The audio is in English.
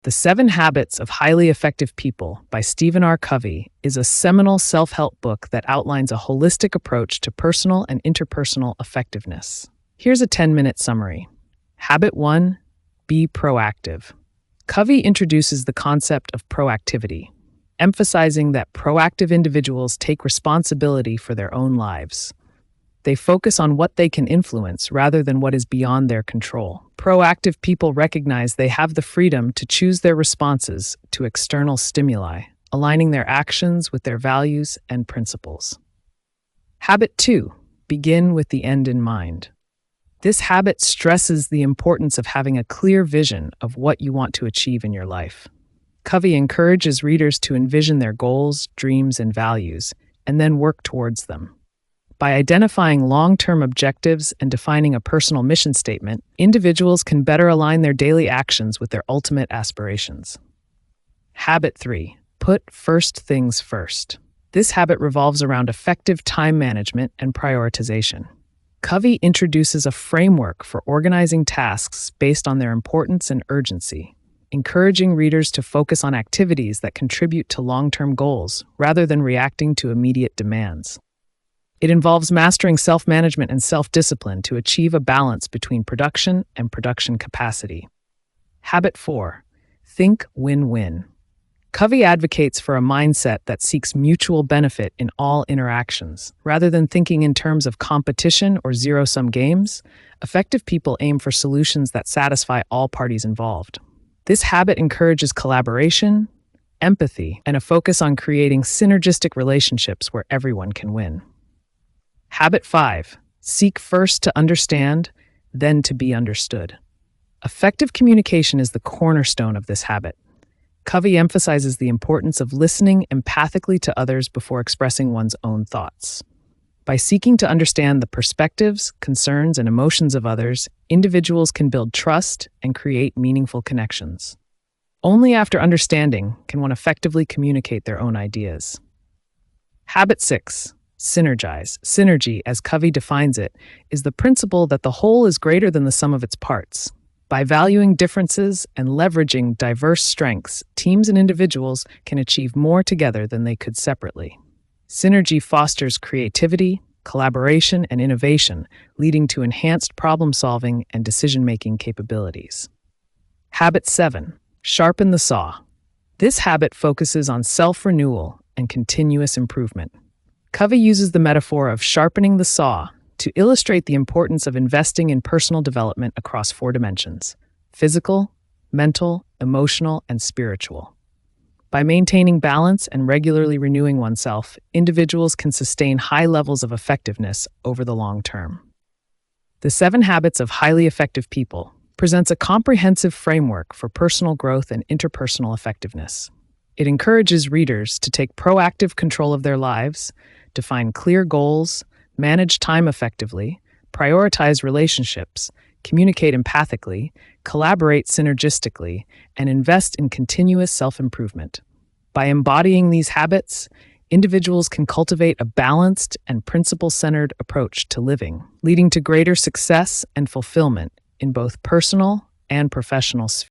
The 7 Habits of Highly Effective People by Stephen R. Covey is a seminal self-help book that outlines a holistic approach to personal and interpersonal effectiveness. Here's a 10-minute summary. Habit 1. Be proactive. Covey introduces the concept of proactivity, emphasizing that proactive individuals take responsibility for their own lives. They focus on what they can influence rather than what is beyond their control. Proactive people recognize they have the freedom to choose their responses to external stimuli, aligning their actions with their values and principles. Habit 2. Begin with the end in mind. This habit stresses the importance of having a clear vision of what you want to achieve in your life. Covey encourages readers to envision their goals, dreams, and values, and then work towards them. By identifying long-term objectives and defining a personal mission statement, individuals can better align their daily actions with their ultimate aspirations. Habit 3. Put first things first. This habit revolves around effective time management and prioritization. Covey introduces a framework for organizing tasks based on their importance and urgency, encouraging readers to focus on activities that contribute to long-term goals rather than reacting to immediate demands. It involves mastering self-management and self-discipline to achieve a balance between production and production capacity. Habit 4. Think win-win. Covey advocates for a mindset that seeks mutual benefit in all interactions. Rather than thinking in terms of competition or zero-sum games, effective people aim for solutions that satisfy all parties involved. This habit encourages collaboration, empathy, and a focus on creating synergistic relationships where everyone can win. Habit 5. Seek first to understand, then to be understood. Effective communication is the cornerstone of this habit. Covey emphasizes the importance of listening empathically to others before expressing one's own thoughts. By seeking to understand the perspectives, concerns, and emotions of others, individuals can build trust and create meaningful connections. Only after understanding can one effectively communicate their own ideas. Habit 6. Synergize. Synergy, as Covey defines it, is the principle that the whole is greater than the sum of its parts. By valuing differences and leveraging diverse strengths, teams and individuals can achieve more together than they could separately. Synergy fosters creativity, collaboration, and innovation, leading to enhanced problem-solving and decision-making capabilities. Habit 7. Sharpen the saw. This habit focuses on self-renewal and continuous improvement. Covey uses the metaphor of sharpening the saw to illustrate the importance of investing in personal development across 4 dimensions: physical, mental, emotional, and spiritual. By maintaining balance and regularly renewing oneself, individuals can sustain high levels of effectiveness over the long term. The 7 Habits of Highly Effective People presents a comprehensive framework for personal growth and interpersonal effectiveness. It encourages readers to take proactive control of their lives, define clear goals, manage time effectively, prioritize relationships, communicate empathically, collaborate synergistically, and invest in continuous self-improvement. By embodying these habits, individuals can cultivate a balanced and principle-centered approach to living, leading to greater success and fulfillment in both personal and professional spheres.